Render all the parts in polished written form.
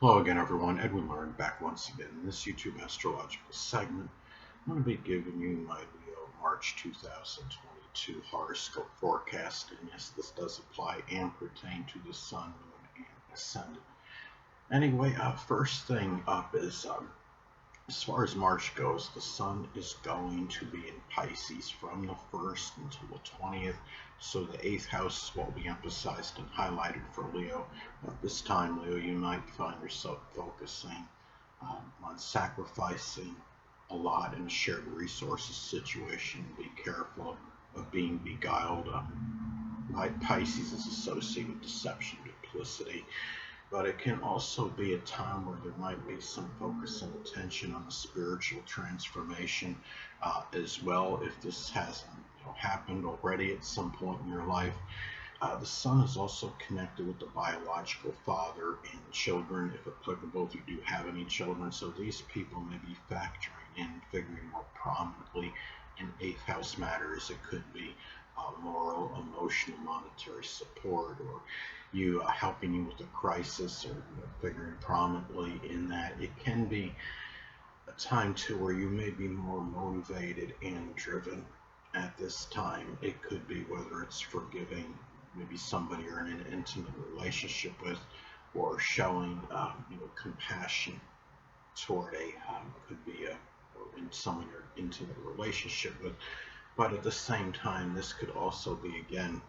Hello again, everyone. Edwin Learnard back once again in this YouTube astrological segment. I'm going to be giving you my Leo March 2022 horoscope forecast. And yes, this does apply and pertain to the Sun, Moon, and Ascendant. Anyway, first thing up is as far as March goes, the Sun is going to be in Pisces from the 1st until the 20th. So the 8th house is what we emphasized and highlighted for Leo. At this time, Leo, you might find yourself focusing on sacrificing a lot in a shared resources situation. Be careful of being beguiled. Pisces is associated with deception, duplicity. But it can also be a time where there might be some focus and attention on a spiritual transformation as well. If this hasn't happened already at some point in your life, the Sun is also connected with the biological father and children, if applicable, if you do have any children. So these people may be factoring in, figuring more prominently in 8th house matters. It could be moral, emotional, monetary support, or you helping you with a crisis, or figuring prominently in that. It can be a time too where you may be more motivated and driven at this time. It could be whether it's forgiving maybe somebody you're in an intimate relationship with, or showing compassion toward could be in someone you're in an intimate relationship with. But at the same time, this could also be, again,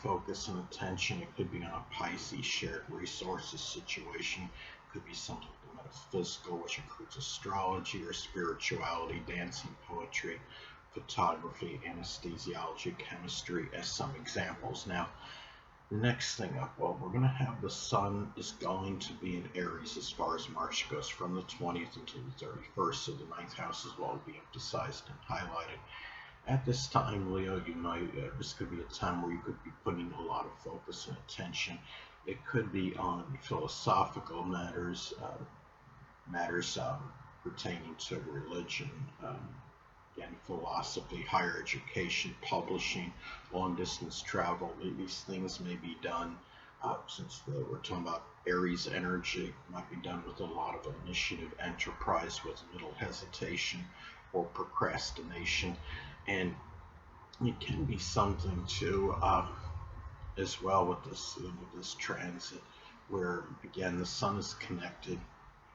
focus and attention. It could be on a Pisces shared resources situation. It could be something metaphysical, which includes astrology or spirituality, dancing, poetry, photography, anesthesiology, chemistry, as some examples. Now, the next thing up, well, we're going to have the Sun is going to be in Aries as far as March goes, from the 20th until the 31st, so the 9th house as well will be emphasized and highlighted. At this time, Leo, you might this could be a time where you could be putting a lot of focus and attention. It could be on philosophical matters, pertaining to religion, again, philosophy, higher education, publishing, long-distance travel. These things may be done, since we're talking about Aries energy, might be done with a lot of initiative, enterprise, with little hesitation or procrastination. And it can be something too, as well with this transit, where again the Sun is connected,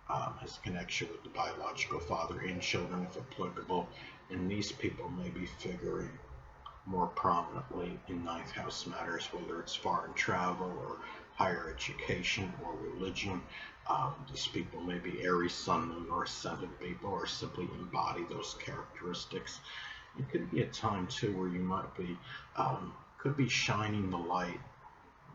has connection with the biological father and children, if applicable, and these people may be figuring more prominently in 9th house matters, whether it's foreign travel or higher education or religion. These people may be Aries, Sun, Moon, or Ascendant people, or simply embody those characteristics. It could be a time too where you might be, could be shining the light,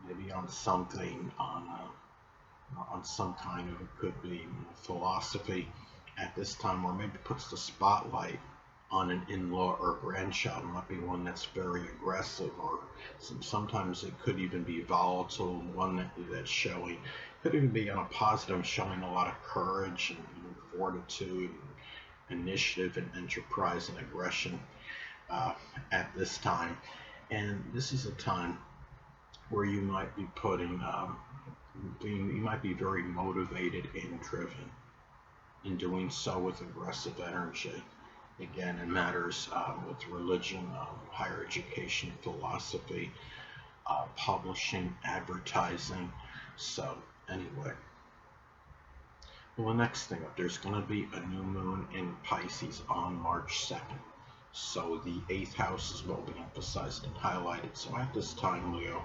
maybe on something, on some kind of, it could be philosophy at this time, or maybe puts the spotlight on an in-law or grandchild. It might be one that's very aggressive, or sometimes it could even be volatile, one that's showing, could even be on a positive, showing a lot of courage and fortitude, and initiative and enterprise and aggression at this time. And this is a time where you might be putting, you might be very motivated and driven in doing so with aggressive energy. Again, in matters with religion, higher education, philosophy, publishing, advertising. So anyway, well, the next thing up, there's going to be a new moon in Pisces on March 2nd. So the 8th house is what will be emphasized and highlighted. So at this time, Leo,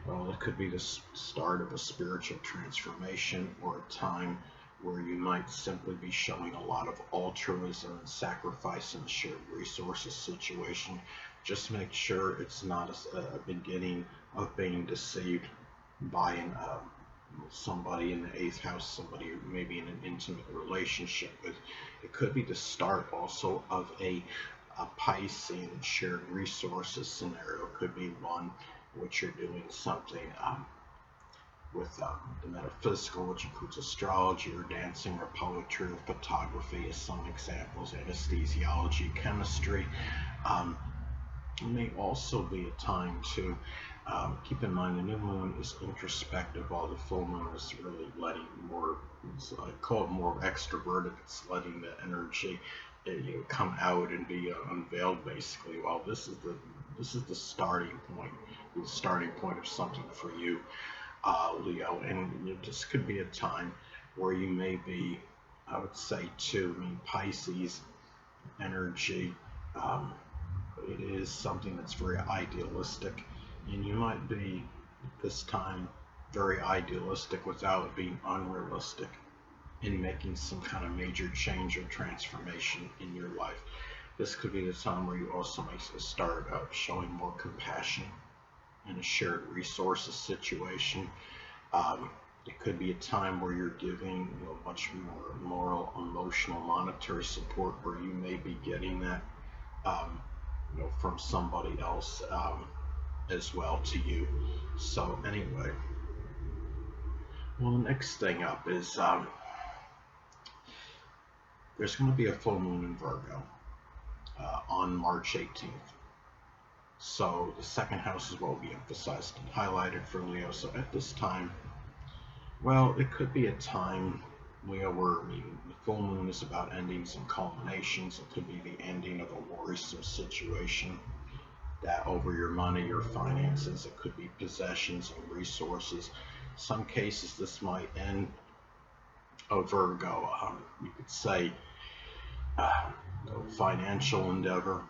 well, it could be the start of a spiritual transformation, or a time where you might simply be showing a lot of altruism and sacrifice in a shared resources situation. Just make sure it's not a beginning of being deceived by somebody in the 8th house, somebody maybe in an intimate relationship with. It could be the start also of a Piscean shared resources scenario. It could be one which you're doing something with the metaphysical, which includes astrology or dancing or poetry or photography, as some examples, anesthesiology, chemistry. It may also be a time to Keep in mind the new moon is introspective, while the full moon is really letting more, I call it more extroverted. It's letting the energy come out and be unveiled, basically. While this is the starting point of something for you, Leo. And this could be a time where you may be, I would say, too. I mean, Pisces energy. Um, it is something that's very idealistic, and you might be this time very idealistic without being unrealistic in making some kind of major change or transformation in your life. This could be the time where you also may start showing more compassion in a shared resources situation. Um, it could be a time where you're giving much more moral, emotional, monetary support, where you may be getting that um, from somebody else as well to you. So anyway, well, the next thing up is there's going to be a full moon in Virgo on March 18th. So the second house is what will be emphasized and highlighted for Leo. So at this time, well, it could be a time, Leo, where the full moon is about endings and culminations. It could be the ending of a worrisome situation that over your money, your finances. It could be possessions and resources. Some cases, this might end a Virgo. You could say financial endeavor,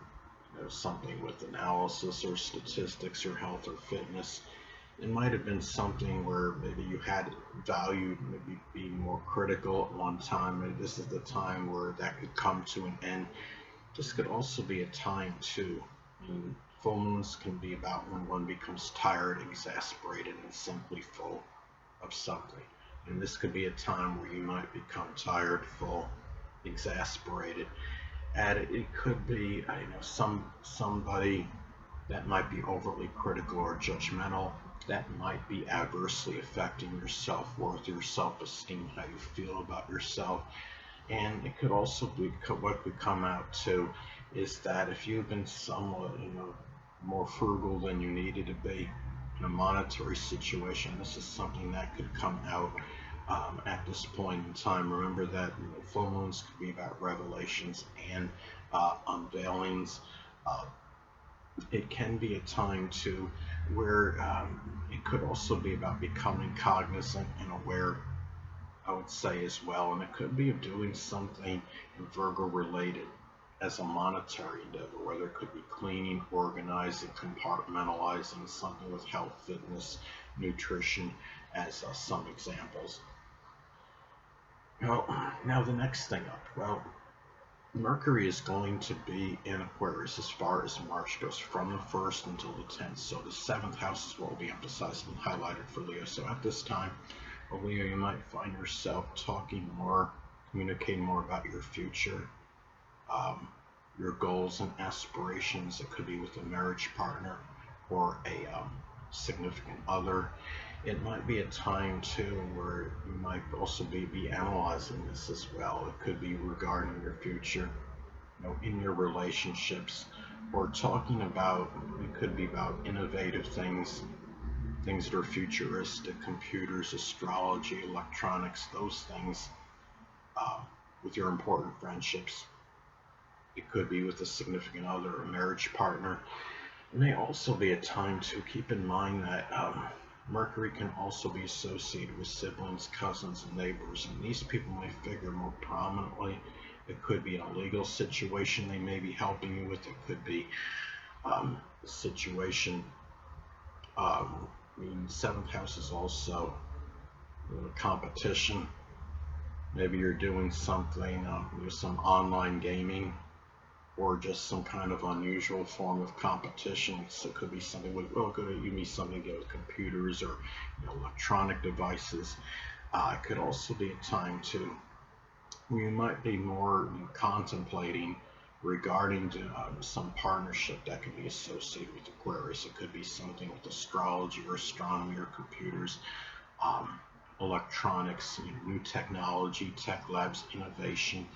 something with analysis or statistics or health or fitness. It might have been something where maybe you had valued, maybe being more critical at one time. Maybe this is the time where that could come to an end. This could also be a time too. I mean, full moons can be about when one becomes tired, exasperated, and simply full of something. And this could be a time where you might become tired, full, exasperated. And it could be, somebody that might be overly critical or judgmental, that might be adversely affecting your self-worth, your self-esteem, how you feel about yourself. And it could also be what could come out too is that if you've been somewhat, more frugal than you needed to be in a monetary situation, this is something that could come out at this point in time. Remember that full moons could be about revelations and unveilings. Uh, it can be a time too where it could also be about becoming cognizant and aware, I would say, as well. And it could be of doing something Virgo related as a monetary endeavor, whether it could be cleaning, organizing, compartmentalizing, something with health, fitness, nutrition, as some examples. Now the next thing up, well, Mercury is going to be in Aquarius as far as March goes, from the 1st until the 10th. So the 7th house is what will be emphasized and highlighted for Leo. So at this time, Leo, you might find yourself talking more, communicating more about your future, your goals and aspirations. It could be with a marriage partner or a significant other. It might be a time too where you might also be analyzing this as well. It could be regarding your future, in your relationships, or talking about, it could be about innovative things that are futuristic, computers, astrology, electronics, those things, with your important friendships. It could be with a significant other or marriage partner. It may also be a time to keep in mind that Mercury can also be associated with siblings, cousins, and neighbors, and these people may figure more prominently. It could be a legal situation they may be helping you with. It could be a situation. Seventh house is also competition. Maybe you're doing something, some online gaming, or just some kind of unusual form of competition. So it could be something with, you mean something to do with computers or electronic devices. It could also be a time to where you might be more contemplating regarding to, some partnership that could be associated with Aquarius. It could be something with astrology or astronomy or computers, electronics, new technology, tech labs, innovation,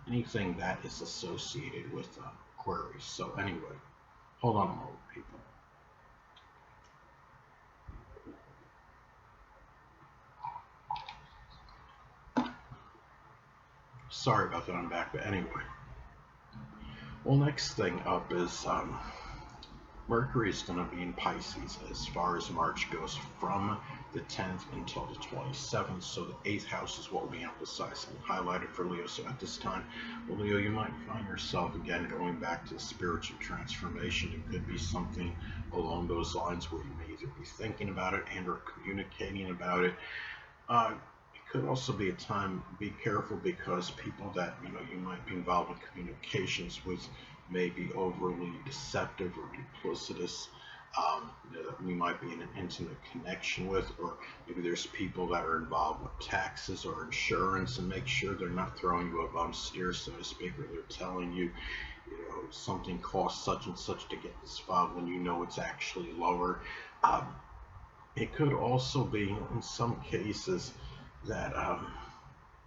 anything that is associated with Aquarius. So anyway, hold on a moment, people. Sorry about that, I'm back. But anyway, well, next thing up is Mercury is going to be in Pisces as far as March goes from the 10th until the 27th. So the 8th house is what will be emphasized and highlighted for Leo. So at this time, well, Leo, you might find yourself again going back to spiritual transformation. It could be something along those lines where you may either be thinking about it and or communicating about it. It could also be a time, be careful, because people that you might be involved in communications with may be overly deceptive or duplicitous, that we might be in an intimate connection with, or maybe there's people that are involved with taxes or insurance, and make sure they're not throwing you a bum steer, so to speak, or they're telling you, something costs such and such to get this file when you know it's actually lower. It could also be, in some cases, that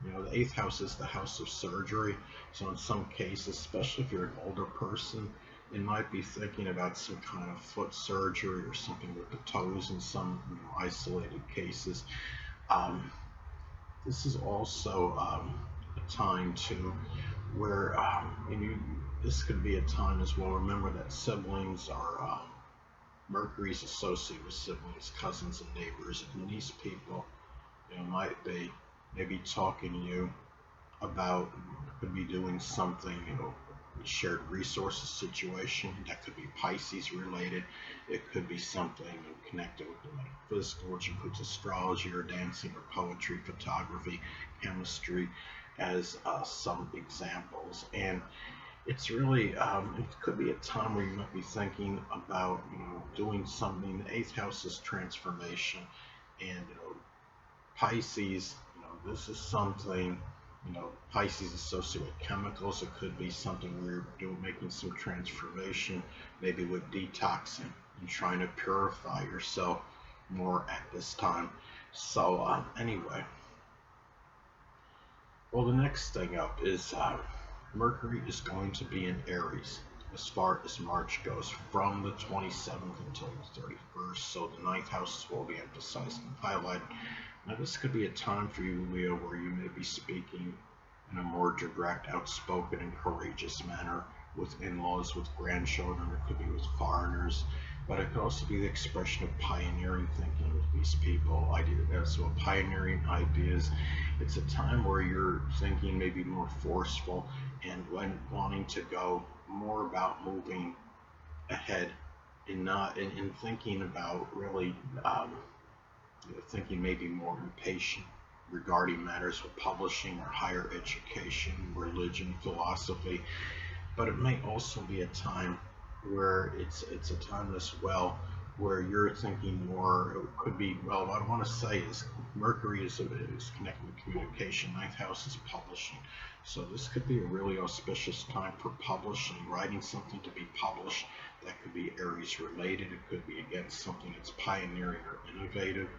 the 8th house is the house of surgery. So in some cases, especially if you're an older person, it might be thinking about some kind of foot surgery or something with the toes in some isolated cases. This is also a time too where this could be a time as well. Remember that siblings are Mercury's associated with siblings, cousins, and neighbors, and these people might be maybe talking to you about, could be doing something, shared resources situation that could be Pisces related. It could be something connected with the metaphysical, which includes astrology or dancing or poetry, photography, chemistry, as some examples. And it's really, it could be a time where you might be thinking about, doing something. The 8th house is transformation, and Pisces, this is something, Pisces associated with chemicals. It could be something where you're making some transformation, maybe with detoxing and trying to purify yourself more at this time. So anyway, well, the next thing up is Mercury is going to be in Aries as far as March goes, from the 27th until the 31st. So the 9th house will be emphasized and highlighted. Now this could be a time for you, Leo, where you may be speaking in a more direct, outspoken, and courageous manner with in-laws, with grandchildren. It could be with foreigners, but it could also be the expression of pioneering thinking with these people. So pioneering ideas. It's a time where you're thinking maybe more forceful and when wanting to go more about moving ahead and not in thinking about really thinking maybe more impatient regarding matters with publishing or higher education, religion, philosophy. But it may also be a time where it's a time as well where you're thinking more. It could be, well, what I want to say is Mercury is connected with communication. 9th house is publishing. So this could be a really auspicious time for publishing, writing something to be published. That could be Aries related. It could be, again, something that's pioneering or innovative,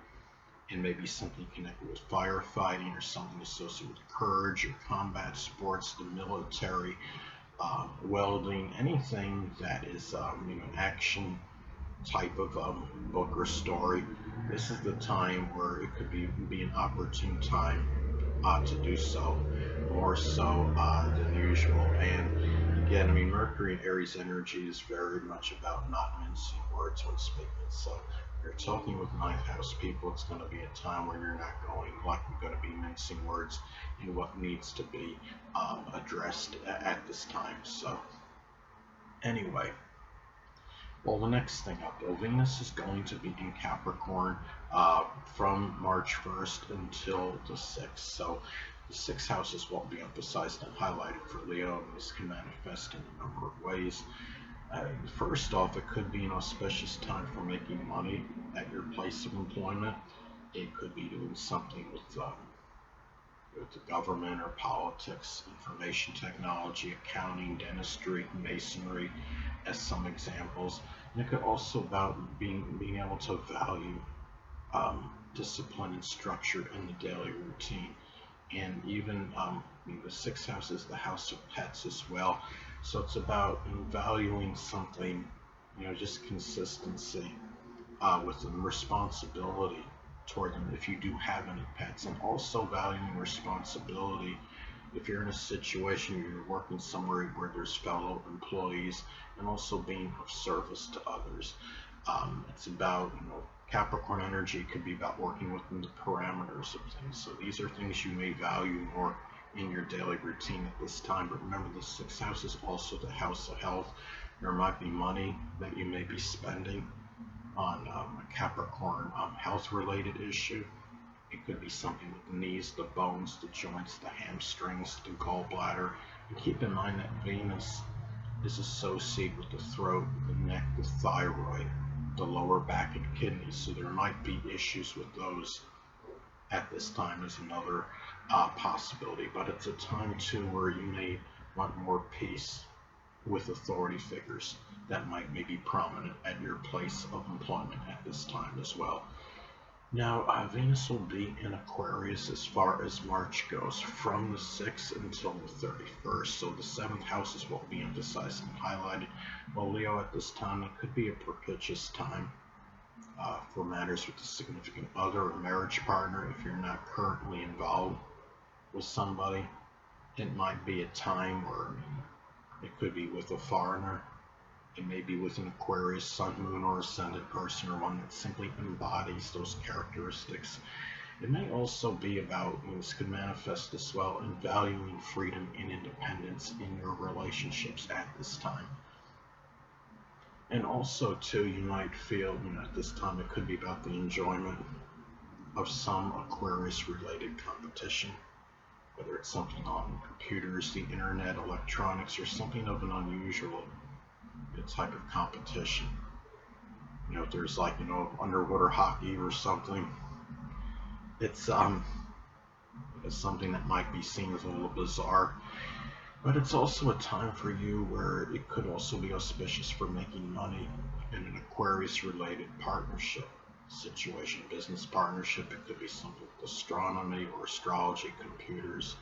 and maybe something connected with firefighting or something associated with courage or combat sports, the military, welding, anything that is action type of book or story. This is the time where it could be an opportune time to do so, more so than usual. And again, Mercury and Aries energy is very much about not mincing words when speaking. So if you're talking with 9th house people, it's going to be a time where you're not going to be mincing words in what needs to be addressed at this time. So anyway, well, the next thing up, though, Venus is going to be in Capricorn from March 1st until the 6th. So the 6th house is what will be emphasized and highlighted for Leo, and this can manifest in a number of ways. First off, it could be an auspicious time for making money at your place of employment. It could be doing something with the government or politics, information technology, accounting, dentistry, masonry, as some examples. And it could also about being able to value discipline and structure in the daily routine. And even the 6th house is the house of pets as well. So it's about valuing something, just consistency with them, responsibility toward them if you do have any pets, and also valuing responsibility if you're in a situation you're working somewhere where there's fellow employees, and also being of service to others. It's about, Capricorn energy could be about working within the parameters of things. So these are things you may value more in your daily routine at this time. But remember, the sixth house is also the house of health. There might be money that you may be spending on a Capricorn health related issue. It could be something with the knees, the bones, the joints, the hamstrings, the gallbladder. And keep in mind that Venus is associated with the throat, the neck, the thyroid, the lower back, and kidneys. So there might be issues with those at this time as another possibility. But it's a time too where you may want more peace with authority figures that might be prominent at your place of employment at this time as well. Now, Venus will be in Aquarius as far as March goes, from the 6th until the 31st. So the 7th house is what will be emphasized and highlighted. Well, Leo, at this time, it could be a propitious time for matters with a significant other or marriage partner. If you're not currently involved with somebody, it might be a time where it could be with a foreigner. It may be with an Aquarius, Sun, Moon, or Ascendant person, or one that simply embodies those characteristics. It may also be about, this could manifest as well, in valuing freedom and independence in your relationships at this time. And also, too, you might feel, at this time it could be about the enjoyment of some Aquarius-related competition, whether it's something on computers, the internet, electronics, or something of an unusual type of competition. If there's like, underwater hockey or something, it's something that might be seen as a little bizarre. But it's also a time for you where it could also be auspicious for making money in an Aquarius-related partnership situation, business partnership. It could be something with astronomy or astrology, computers,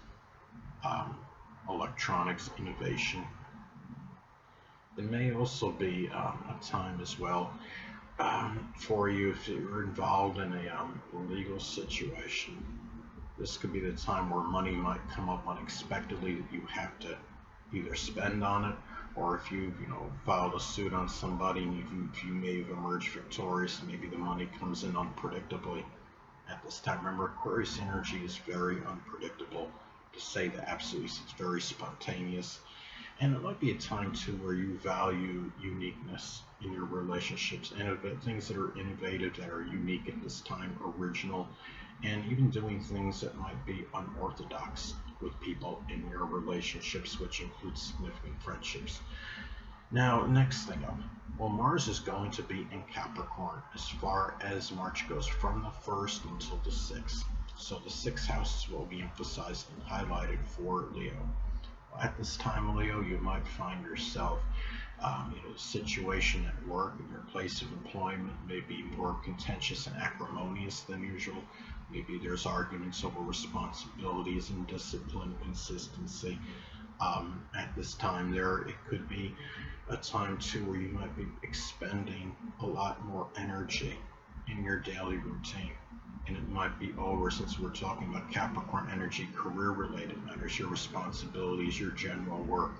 electronics, innovation. It may also be a time as well for you if you're involved in a legal situation. This could be the time where money might come up unexpectedly that you have to either spend on it, or if you've filed a suit on somebody and if you may have emerged victorious, maybe the money comes in unpredictably at this time. Remember, Aquarius energy is very unpredictable, to say the absolute least. It's very spontaneous. And it might be a time too where you value uniqueness in your relationships, and things that are innovative, that are unique at this time, original, and even doing things that might be unorthodox with people in your relationships, which includes significant friendships. Now, next thing up, well, Mars is going to be in Capricorn as far as March goes, from the 1st until the 6th. So the 6th house will be emphasized and highlighted for Leo. At this time, Leo, you might find yourself, the situation at work and your place of employment may be more contentious and acrimonious than usual. Maybe there's arguments over responsibilities and discipline, consistency. At this time it could be a time too where you might be expending a lot more energy in your daily routine. And it might be over, since we're talking about Capricorn energy, career-related matters, your responsibilities, your general work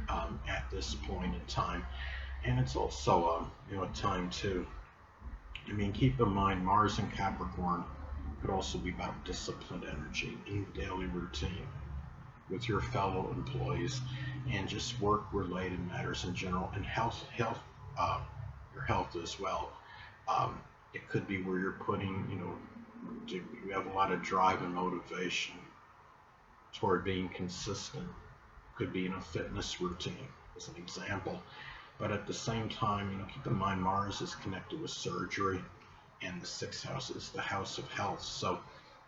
at this point in time. And it's also a time too. Keep in mind, Mars in Capricorn could also be about disciplined energy in daily routine with your fellow employees, and just work-related matters in general, and your health as well. It could be where you're putting, you have a lot of drive and motivation toward being consistent. Could be in a fitness routine, as an example. But at the same time, keep in mind Mars is connected with surgery, and the 6th house is the house of health. So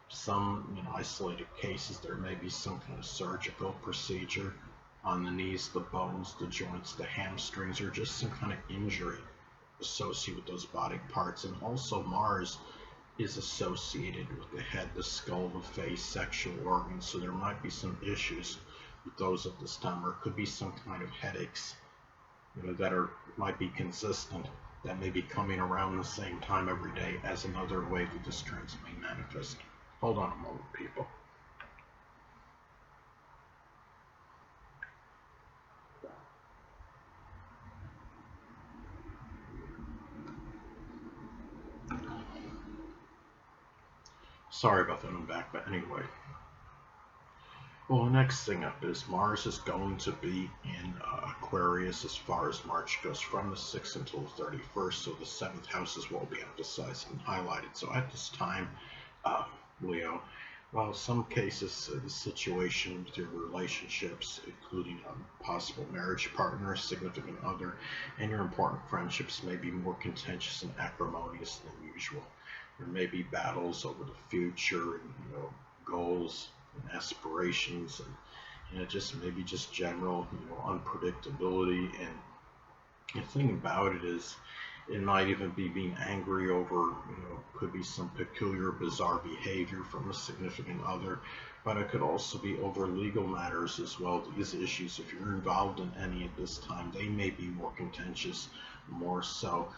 some isolated cases, there may be some kind of surgical procedure on the knees, the bones, the joints, the hamstrings, or just some kind of injury associated with those body parts. And also Mars is associated with the head, the skull, the face, sexual organs. So there might be some issues with those at this time, or it could be some kind of headaches, that might be consistent, that may be coming around the same time every day, as another way that this trance may manifest. Hold on a moment, people. Sorry about that, I'm back, but anyway. Well, the next thing up is Mars is going to be in Aquarius as far as March goes, from the 6th until the 31st, so the 7th house is what will be emphasized and highlighted. So at this time, uh, Leo, while in some cases the situation with your relationships, including a possible marriage partner, significant other, and your important friendships may be more contentious and acrimonious than usual. There may be battles over the future and goals and aspirations, and just maybe just general unpredictability. And the thing about it is, it might even be being angry over, could be some peculiar, bizarre behavior from a significant other, but it could also be over legal matters as well. These issues, if you're involved in any at this time, they may be more contentious, more so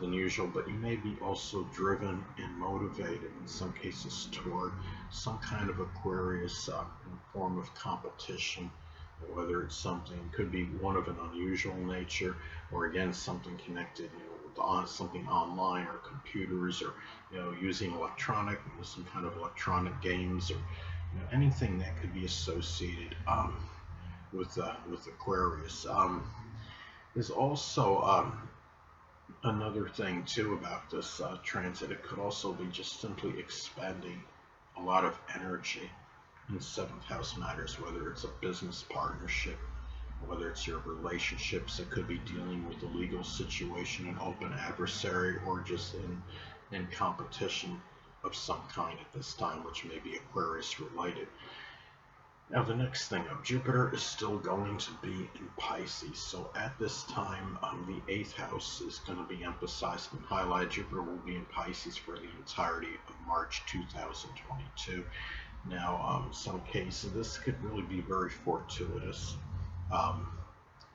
than usual, but you may be also driven and motivated in some cases toward some kind of Aquarius form of competition, whether it's something, could be one of an unusual nature, or again something connected, with something online or computers, or using electronic, some kind of electronic games, or anything that could be associated with Aquarius. There's also another thing too about this transit. It could also be just simply expending a lot of energy in seventh house matters, whether it's a business partnership, whether it's your relationships. It could be dealing with a legal situation, an open adversary, or just in competition of some kind at this time, which may be Aquarius related. Now the next thing up, Jupiter is still going to be in Pisces. So at this time, the 8th house is going to be emphasized and highlighted. Jupiter will be in Pisces for the entirety of March 2022. Now, in some cases, this could really be very fortuitous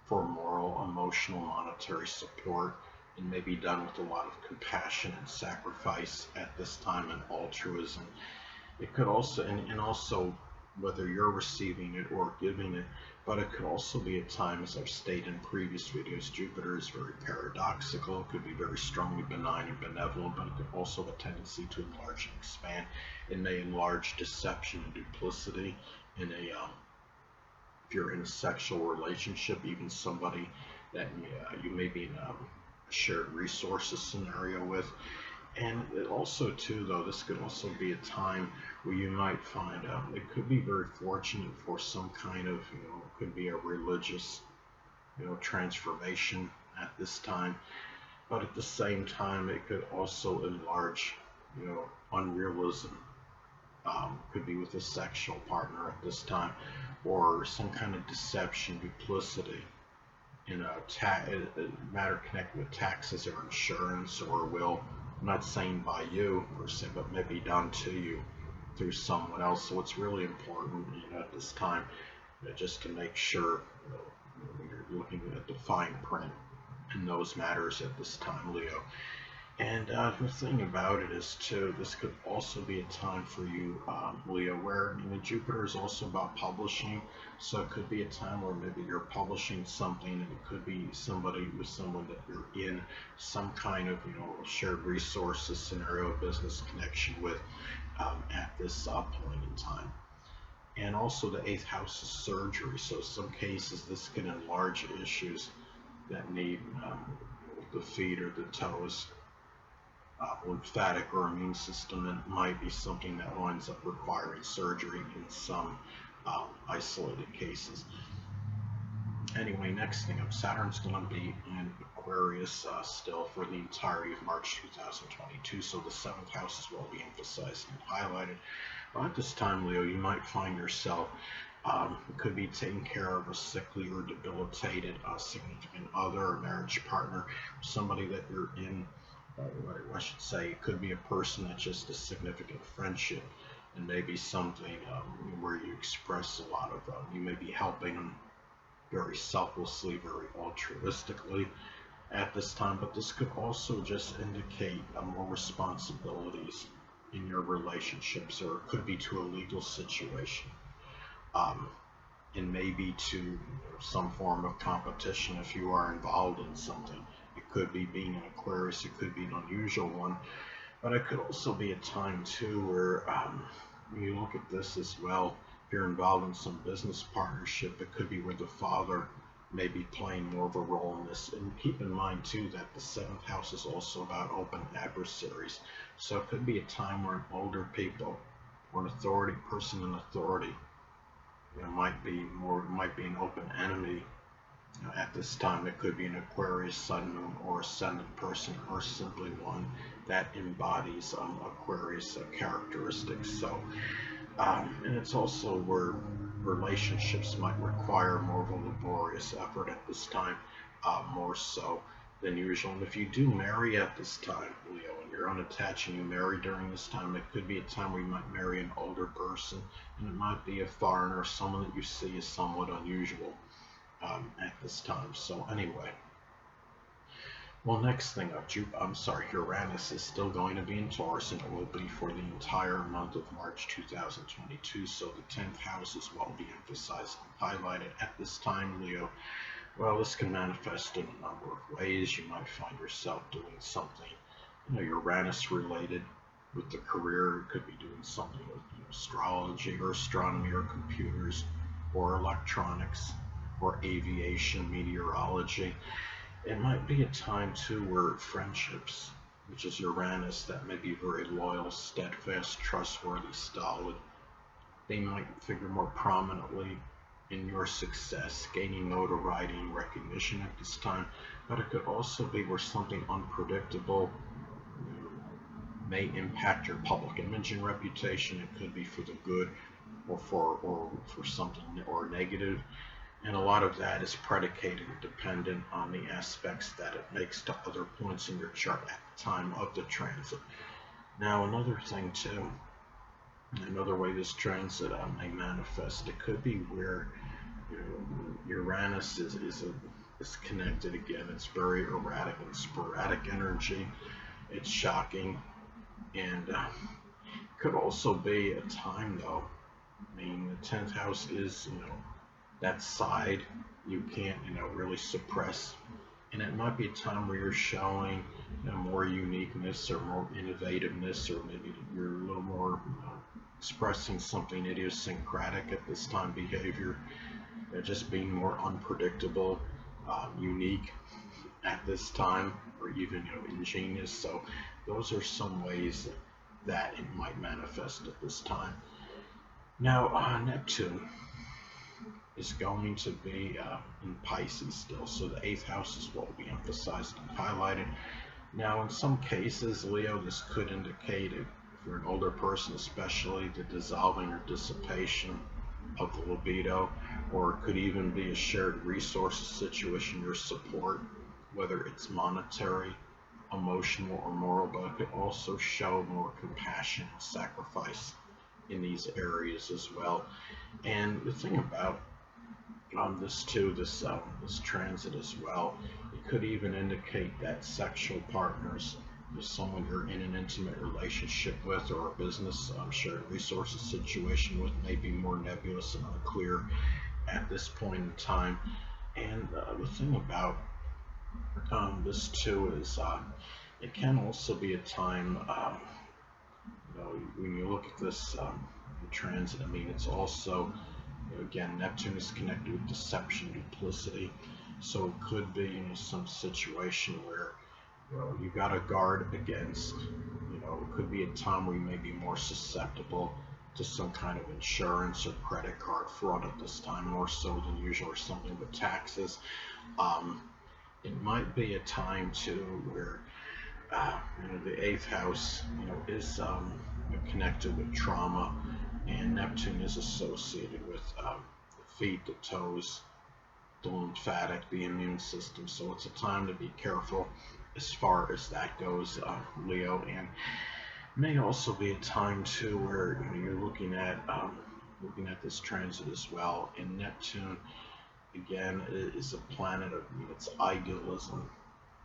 for moral, emotional, monetary support, and may be done with a lot of compassion and sacrifice at this time, and altruism. It could also, and also whether you're receiving it or giving it, but it could also be at times, I've stated in previous videos, Jupiter is very paradoxical. It could be very strongly benign and benevolent, but it could also have a tendency to enlarge and expand. It may enlarge deception and duplicity in a, if you're in a sexual relationship, even somebody that you may be in a shared resources scenario with. And it also too, though, this could also be a time where you might find it could be very fortunate for some kind of, it could be a religious, transformation at this time. But at the same time, it could also enlarge, unrealism. Could be with a sexual partner at this time, or some kind of deception, duplicity in a matter connected with taxes or insurance or will. I'm not saying by you per se, but maybe done to you through someone else. So it's really important, at this time, just to make sure, when you're looking at the fine print in those matters at this time, Leo. And the thing about it is too, this could also be a time for you, Leo, where Jupiter is also about publishing. So it could be a time where maybe you're publishing something, and it could be somebody with someone that you're in some kind of shared resources scenario, business connection with at this point in time. And also the 8th house is surgery. So some cases this can enlarge issues that need the feet or the toes, lymphatic or immune system. It might be something that winds up requiring surgery in some isolated cases. Anyway, next thing up, Saturn's going to be in Aquarius still for the entirety of March 2022, so the 7th house is what we emphasized and highlighted. Well, at this time, Leo, you might find yourself, could be taking care of a sickly or debilitated significant other or marriage partner, somebody that you're in. I should say, it could be a person that's just a significant friendship, and maybe something where you express a lot of, you may be helping them very selflessly, very altruistically at this time, but this could also just indicate more responsibilities in your relationships, or it could be to a legal situation, and maybe to some form of competition if you are involved in something. It could be being an Aquarius, it could be an unusual one, But it could also be a time too where when you look at this as well, if you're involved in some business partnership, it could be where the father may be playing more of a role in this. And keep in mind too that the seventh house is also about open adversaries. So it could be a time where older people or an authority person in authority, might be an open enemy. At this time, it could be an Aquarius sun, moon, or ascendant person, or simply one that embodies Aquarius characteristics. So, and it's also where relationships might require more of a laborious effort at this time, more so than usual. And if you do marry at this time, Leo, and you're unattached and you marry during this time, it could be a time where you might marry an older person, and it might be a foreigner, someone that you see as somewhat unusual at this time. So anyway, well, next thing up, Uranus is still going to be in Taurus, and it will be for the entire month of March 2022. So the 10th house is what will be emphasized and highlighted at this time, Leo. Well, this can manifest in a number of ways. You might find yourself doing something, Uranus related with the career. It could be doing something with astrology or astronomy or computers or electronics or aviation, meteorology. It might be a time too where friendships, which is Uranus, that may be very loyal, steadfast, trustworthy, stolid, they might figure more prominently in your success, gaining notoriety and recognition at this time. But it could also be where something unpredictable may impact your public image and reputation. It could be for the good or for something or negative. And a lot of that is predicated and dependent on the aspects that it makes to other points in your chart at the time of the transit. Now, another thing too, another way this transit may manifest, it could be where Uranus is connected again. It's very erratic and sporadic energy. It's shocking, and could also be a time though. I mean, the 10th house is that side you can't really suppress, and it might be a time where you're showing more uniqueness or more innovativeness, or maybe you're a little more expressing something idiosyncratic at this time, behavior, just being more unpredictable, unique at this time, or even ingenious. So those are some ways that it might manifest at this time. Now, Neptune is going to be in Pisces still, so the 8th house is what will be emphasized and highlighted. Now, in some cases, Leo, this could indicate, if you're an older person especially, the dissolving or dissipation of the libido, or it could even be a shared resources situation, your support, whether it's monetary, emotional, or moral, but it could also show more compassion and sacrifice in these areas as well. And the thing about this too, this transit as well, it could even indicate that sexual partners, if someone you're in an intimate relationship with, or a business shared resources situation with, may be more nebulous and unclear at this point in time. And the thing about this too is it can also be a time, when you look at this transit, I mean, it's also, again, Neptune is connected with deception, duplicity, so it could be some situation where you got to guard against, it could be a time where you may be more susceptible to some kind of insurance or credit card fraud at this time, more so than usual, or something with taxes. It might be a time too where the 8th house is connected with trauma, and Neptune is associated with the feet, the toes, the lymphatic, the immune system. So it's a time to be careful as far as that goes, Leo. And may also be a time too where you're looking at this transit as well. And Neptune, again, is a planet of it's idealism,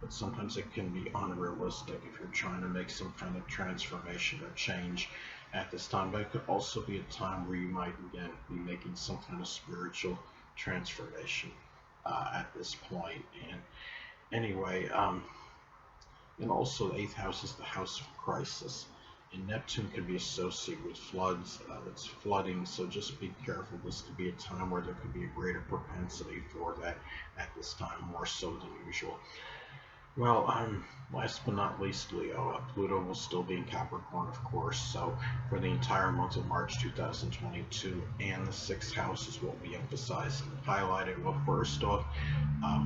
but sometimes it can be unrealistic if you're trying to make some kind of transformation or change at this time. But it could also be a time where you might again be making some kind of spiritual transformation at this point. And anyway, And also, the eighth house is the house of crisis. And Neptune can be associated with floods. It's flooding, so just be careful. This could be a time where there could be a greater propensity for that at this time, more so than usual. Well, last but not least, Leo, Pluto will still be in Capricorn, of course. So for the entire month of March 2022, and the sixth house is what we emphasize and highlighted. Well, first off,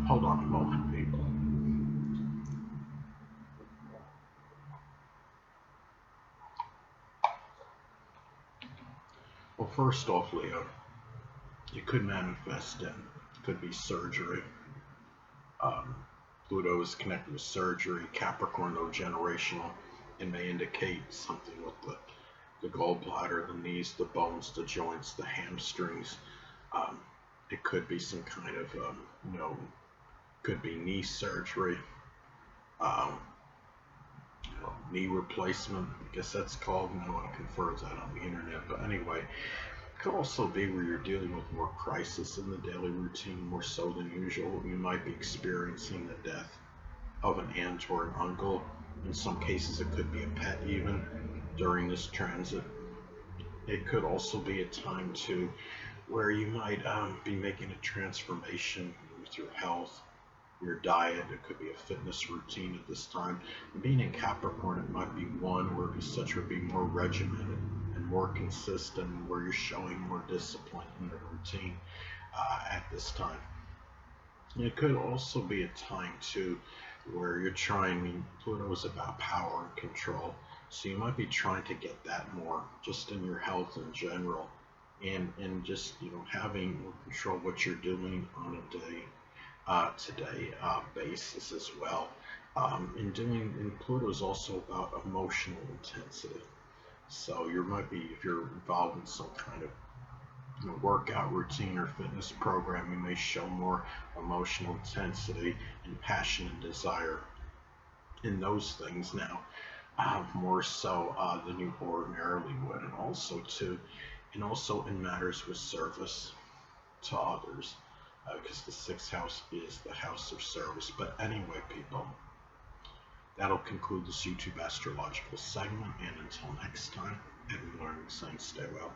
hold on a moment, people. Well, first off, Leo, it could manifest in, could be surgery. Um, Pluto is connected with surgery. Capricorn, though generational, it may indicate something with the gallbladder, the knees, the bones, the joints, the hamstrings. Um, it could be some kind of, could be knee surgery, um, knee replacement. I guess that's called. No one confirms that on the internet. But anyway, it could also be where you're dealing with more crisis in the daily routine, more so than usual. You might be experiencing the death of an aunt or an uncle. In some cases, it could be a pet even during this transit. It could also be a time too where you might be making a transformation with your health, your diet. It could be a fitness routine at this time. Being in Capricorn, it might be one where such would be more regimented and more consistent, where you're showing more discipline in the routine at this time. It could also be a time too where you're trying, I mean, Pluto is about power and control. So you might be trying to get that more just in your health in general, and just having more control of what you're doing on a day to day basis as well. And Pluto is also about emotional intensity. So you might be, if you're involved in some kind of workout routine or fitness program, you may show more emotional intensity and passion and desire in those things now, more so than you ordinarily would, and also in matters with service to others, because the sixth house is the house of service. But anyway, people, that'll conclude this YouTube astrological segment, and until next time, Edwin Learnard saying stay well.